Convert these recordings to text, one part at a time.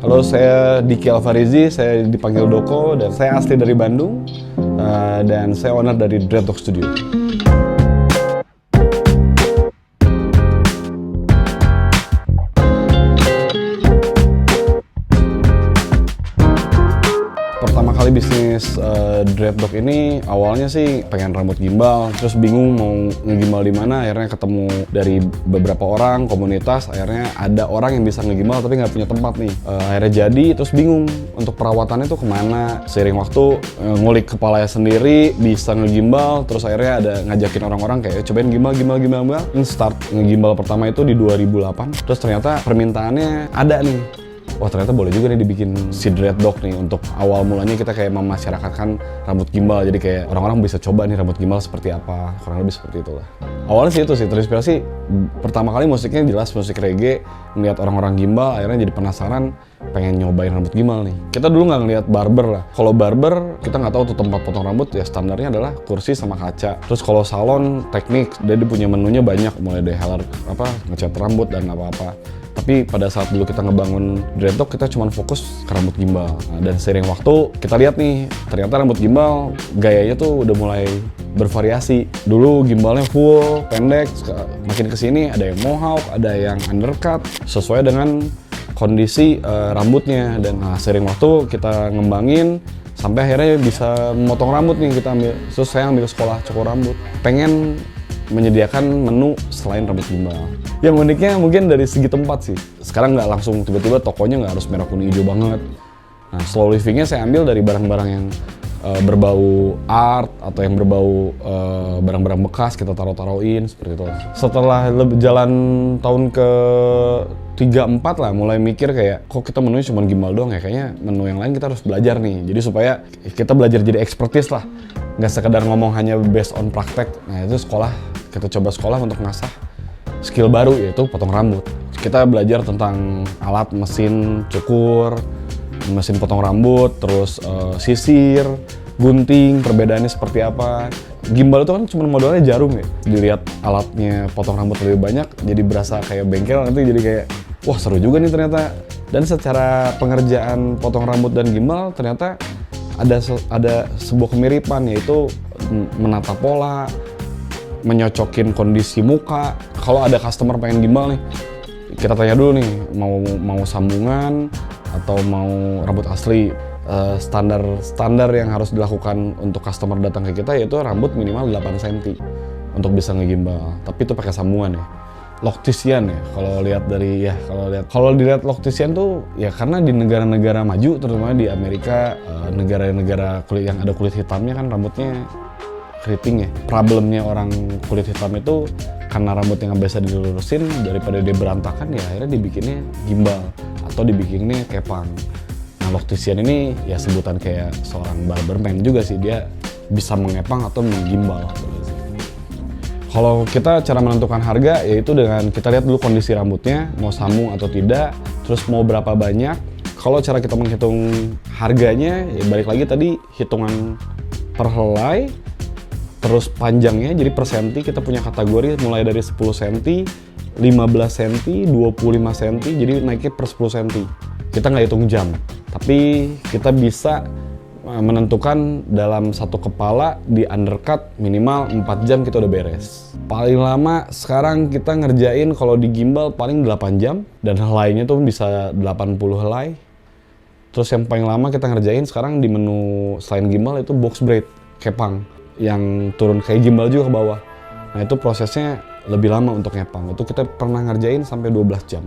Halo, saya Diki Alfarizi, saya dipanggil Doko dan saya asli dari Bandung dan saya owner dari Dreadlock Studio. Pertama kali bisnis Dreadlock ini awalnya sih pengen rambut gimbal, terus bingung mau ngegimbal di mana. Akhirnya ketemu dari beberapa orang komunitas, akhirnya ada orang yang bisa ngegimbal tapi nggak punya tempat nih. Akhirnya jadi, terus bingung untuk perawatannya tuh kemana. Seiring waktu ngulik kepalanya sendiri, bisa ngegimbal, terus akhirnya ada ngajakin orang-orang kayak cobain gimbal. Start ngegimbal pertama itu di 2008, terus ternyata permintaannya ada nih. Wah, ternyata boleh juga nih dibikin si Dreadlock nih. Untuk awal mulanya kita kayak memasyarakatkan rambut gimbal, jadi kayak orang-orang bisa coba nih rambut gimbal seperti apa, kurang lebih seperti itulah. Awalnya sih itu sih, terinspirasi pertama kali musiknya jelas musik reggae, ngeliat orang-orang gimbal, akhirnya jadi penasaran pengen nyobain rambut gimbal nih. Kita dulu nggak ngeliat barber lah. Kalau barber kita nggak tahu tuh tempat potong rambut, ya standarnya adalah kursi sama kaca. Terus kalau salon teknik, dia punya menunya banyak, mulai dari ngecat rambut dan apa-apa. Tapi pada saat dulu kita ngebangun Dreadlock, kita cuma fokus ke rambut gimbal. Nah, dan seiring waktu kita lihat nih, ternyata rambut gimbal gayanya tuh udah mulai bervariasi. Dulu gimbalnya full, pendek, makin kesini ada yang mohawk, ada yang undercut, sesuai dengan kondisi rambutnya. Dan seiring waktu kita ngembangin sampai akhirnya bisa memotong rambut nih kita ambil. Terus saya ambil sekolah cukur rambut. Pengen menyediakan menu selain rambut gimbal. Yang uniknya mungkin dari segi tempat sih. Sekarang nggak langsung tiba-tiba tokonya nggak harus merah kuning hijau banget. Nah, slow livingnya saya ambil dari barang-barang yang berbau art atau yang berbau barang-barang bekas kita taruh-taruhin seperti itu. Setelah jalan tahun ke 3-4 lah mulai mikir kayak kok kita menunya cuma gimbal doang ya, kayaknya menu yang lain kita harus belajar nih. Jadi supaya kita belajar jadi expertise lah, nggak sekedar ngomong hanya based on praktek. Nah itu kita coba sekolah untuk ngasah skill baru, yaitu potong rambut. Kita belajar tentang alat mesin cukur, mesin potong rambut, terus sisir, gunting, perbedaannya seperti apa. Gimbal itu kan cuma modalnya jarum ya. Dilihat alatnya potong rambut lebih banyak, jadi berasa kayak bengkel, nanti jadi kayak wah seru juga nih ternyata. Dan secara pengerjaan potong rambut dan gimbal ternyata ada sebuah kemiripan, yaitu menata pola, menyocokin kondisi muka. Kalau ada customer pengen gimbal nih, kita tanya dulu nih mau sambungan atau mau rambut asli. Standar yang harus dilakukan untuk customer datang ke kita yaitu rambut minimal 8 cm untuk bisa ngegimbal. Tapi itu pakai sambungan ya. Loctician ya, kalau dilihat Loctician tuh ya karena di negara-negara maju, terutama di Amerika, negara-negara yang ada kulit hitamnya kan rambutnya keriting ya. Problemnya orang kulit hitam itu karena rambutnya nggak biasa dilurusin, daripada dia berantakan ya akhirnya dibikinnya gimbal atau dibikinnya kepang. Nah, Loctician ini ya sebutan kayak seorang barberman juga sih, dia bisa mengepang atau menggimbal. Kalau kita cara menentukan harga yaitu dengan kita lihat dulu kondisi rambutnya, mau sambung atau tidak, terus mau berapa banyak. Kalau cara kita menghitung harganya ya balik lagi tadi hitungan per helai, terus panjangnya jadi per senti. Kita punya kategori mulai dari 10 cm, 15 cm, 25 cm, jadi naiknya per 10 cm. Kita nggak hitung jam, tapi kita bisa menentukan dalam satu kepala di undercut minimal 4 jam kita udah beres. Paling lama sekarang kita ngerjain kalau di gimbal paling 8 jam dan helainya tuh bisa 80 helai. Terus yang paling lama kita ngerjain sekarang di menu selain gimbal itu box braid, kepang yang turun kayak gimbal juga ke bawah. Nah itu prosesnya lebih lama untuk ngepang. Itu kita pernah ngerjain sampai 12 jam.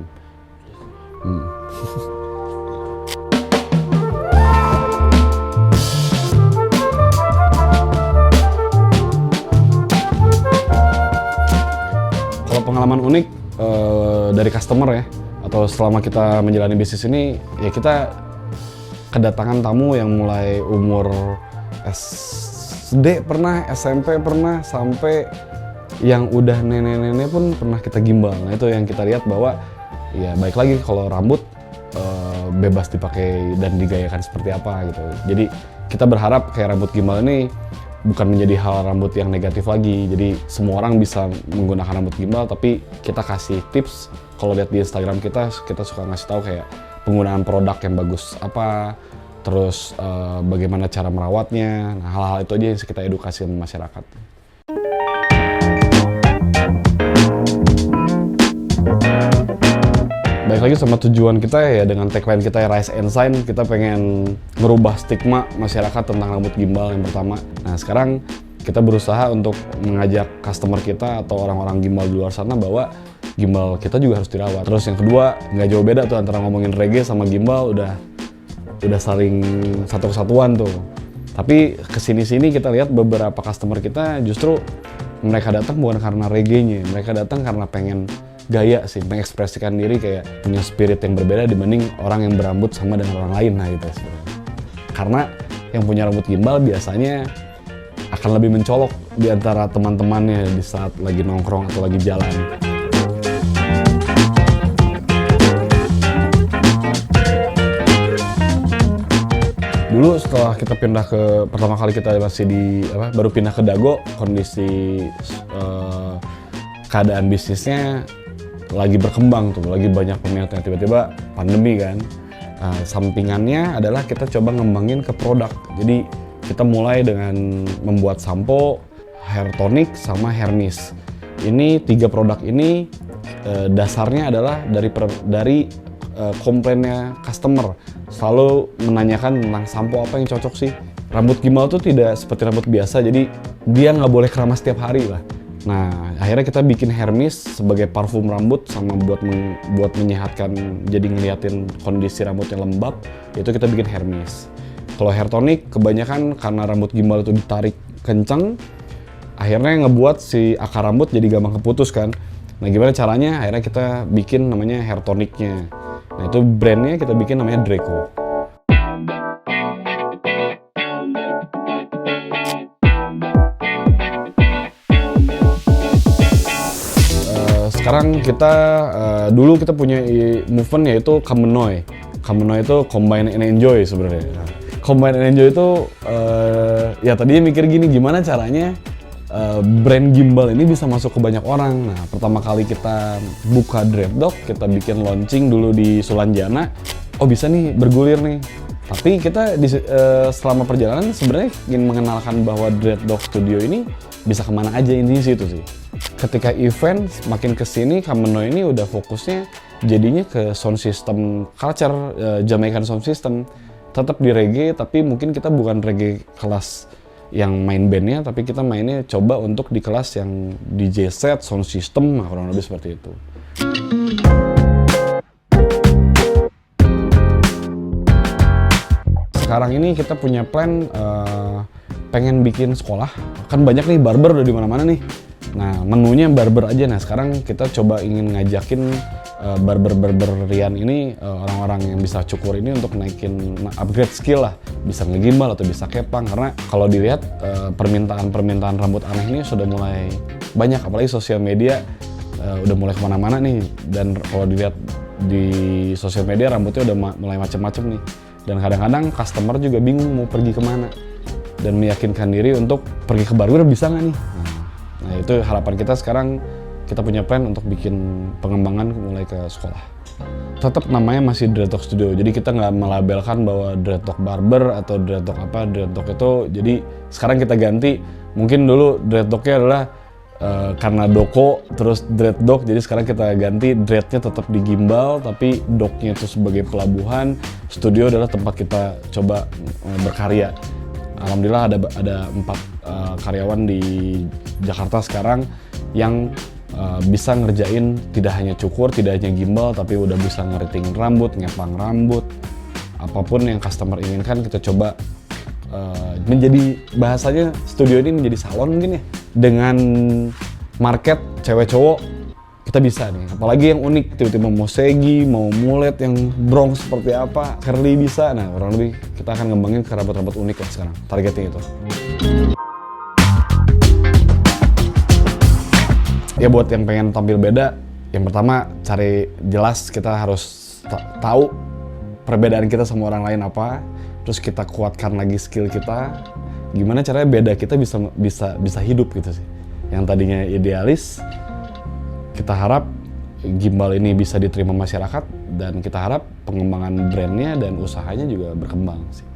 Pengalaman unik dari customer ya, atau selama kita menjalani bisnis ini ya, kita kedatangan tamu yang mulai umur SD pernah, SMP pernah, sampai yang udah nenek-nenek pun pernah kita gimbal. Nah itu yang kita lihat bahwa ya baik lagi kalau rambut bebas dipakai dan digayakan seperti apa gitu. Jadi kita berharap kayak rambut gimbal ini bukan menjadi hal rambut yang negatif lagi. Jadi semua orang bisa menggunakan rambut gimbal, tapi kita kasih tips. Kalau lihat di Instagram kita suka ngasih tahu kayak penggunaan produk yang bagus apa, terus bagaimana cara merawatnya. Nah, hal-hal itu aja yang kita edukasi sama masyarakat. Baik lagi sama tujuan kita ya, dengan tagline kita Rise and Shine, kita pengen merubah stigma masyarakat tentang rambut gimbal yang pertama. Nah sekarang kita berusaha untuk mengajak customer kita atau orang-orang gimbal di luar sana bahwa gimbal kita juga harus dirawat. Terus yang kedua, nggak jauh beda tuh antara ngomongin reggae sama gimbal, udah saling satu kesatuan tuh. Tapi kesini-sini kita lihat beberapa customer kita justru mereka datang bukan karena reggae-nya, mereka datang karena pengen gaya sih, mengekspresikan diri, kayak punya spirit yang berbeda dibanding orang yang berambut sama dengan orang lain. Nah gitu sebenarnya. Karena yang punya rambut gimbal biasanya akan lebih mencolok di antara teman-temannya di saat lagi nongkrong atau lagi jalan. Dulu setelah kita pindah ke, pertama kali kita masih baru pindah ke Dago, kondisi keadaan bisnisnya lagi berkembang tuh, lagi banyak peminatnya, tiba-tiba pandemi kan. Sampingannya adalah kita coba ngembangin ke produk. Jadi kita mulai dengan membuat sampo, hair tonic, sama hair mist. Ini 3 produk ini dasarnya adalah dari komplainnya customer. Selalu menanyakan tentang sampo apa yang cocok sih. Rambut gimbal tuh tidak seperti rambut biasa, jadi dia nggak boleh keramas setiap hari lah. Nah, akhirnya kita bikin hair mist sebagai parfum rambut sama buat menyehatkan, jadi ngeliatin kondisi rambutnya lembab, itu kita bikin hair mist. Kalau hair tonic, kebanyakan karena rambut gimbal itu ditarik kenceng, akhirnya ngebuat si akar rambut jadi gampang keputus kan. Nah, gimana caranya? Akhirnya kita bikin namanya hair tonicnya. Nah, itu brandnya kita bikin namanya Draco. Sekarang kita, dulu kita punya movement yaitu Kamenoy. Kamenoy itu Combine and Enjoy sebenarnya. Combine and Enjoy itu, ya tadinya mikir gini, gimana caranya brand gimbal ini bisa masuk ke banyak orang. Nah, pertama kali kita buka Dreadlock, kita bikin launching dulu di Sulanjana. Oh bisa nih, bergulir nih. Tapi kita selama perjalanan sebenarnya ingin mengenalkan bahwa Dreadlock Studio ini bisa kemana aja, intinya situ sih. Ketika event makin kesini, Kamenoy ini udah fokusnya jadinya ke sound system culture, Jamaican sound system. Tetap di reggae, tapi mungkin kita bukan reggae kelas yang main bandnya, tapi kita mainnya coba untuk di kelas yang DJ set, sound system, nah kurang lebih seperti itu. Sekarang ini kita punya plan pengen bikin sekolah. Kan banyak nih barber udah di mana-mana nih. Nah, menunya barber aja. Nah, sekarang kita coba ingin ngajakin barber Rian ini, orang-orang yang bisa cukur ini untuk naikin, upgrade skill lah. Bisa ngegimbal atau bisa kepang. Karena kalau dilihat permintaan rambut aneh ini sudah mulai banyak. Apalagi sosial media udah mulai kemana-mana nih. Dan kalau dilihat di sosial media rambutnya udah mulai macem-macem nih. Dan kadang-kadang customer juga bingung mau pergi kemana. Dan meyakinkan diri untuk pergi ke barber bisa nggak nih? Nah itu harapan kita sekarang, kita punya plan untuk bikin pengembangan mulai ke sekolah. Tetap namanya masih Dreadlock Studio, jadi kita nggak melabelkan bahwa Dreadlock Barber atau Dreadlock apa, Dreadlock itu, jadi sekarang kita ganti, mungkin dulu Dreadlocknya adalah karena Doko, terus Dreadlock, jadi sekarang kita ganti Dreadnya tetap di gimbal, tapi Doknya itu sebagai pelabuhan, studio adalah tempat kita coba berkarya. Alhamdulillah ada 4 karyawan di Jakarta sekarang yang bisa ngerjain tidak hanya cukur, tidak hanya gimbal, tapi udah bisa ngeriting rambut, ngepang rambut, apapun yang customer inginkan kita coba menjadi, bahasanya studio ini menjadi salon mungkin ya, dengan market cewek cowok. Kita bisa nih, apalagi yang unik, tiba-tiba mau segi, mau mulet yang bronze seperti apa, curly bisa. Nah, kurang lebih kita akan ngembangin ke rambut-rambut unik lah sekarang, targetnya itu. Ya buat yang pengen tampil beda, yang pertama cari jelas, kita harus tahu perbedaan kita sama orang lain apa, terus kita kuatkan lagi skill kita, gimana caranya beda kita bisa hidup gitu sih. Yang tadinya idealis, kita harap gimbal ini bisa diterima masyarakat dan kita harap pengembangan brandnya dan usahanya juga berkembang sih.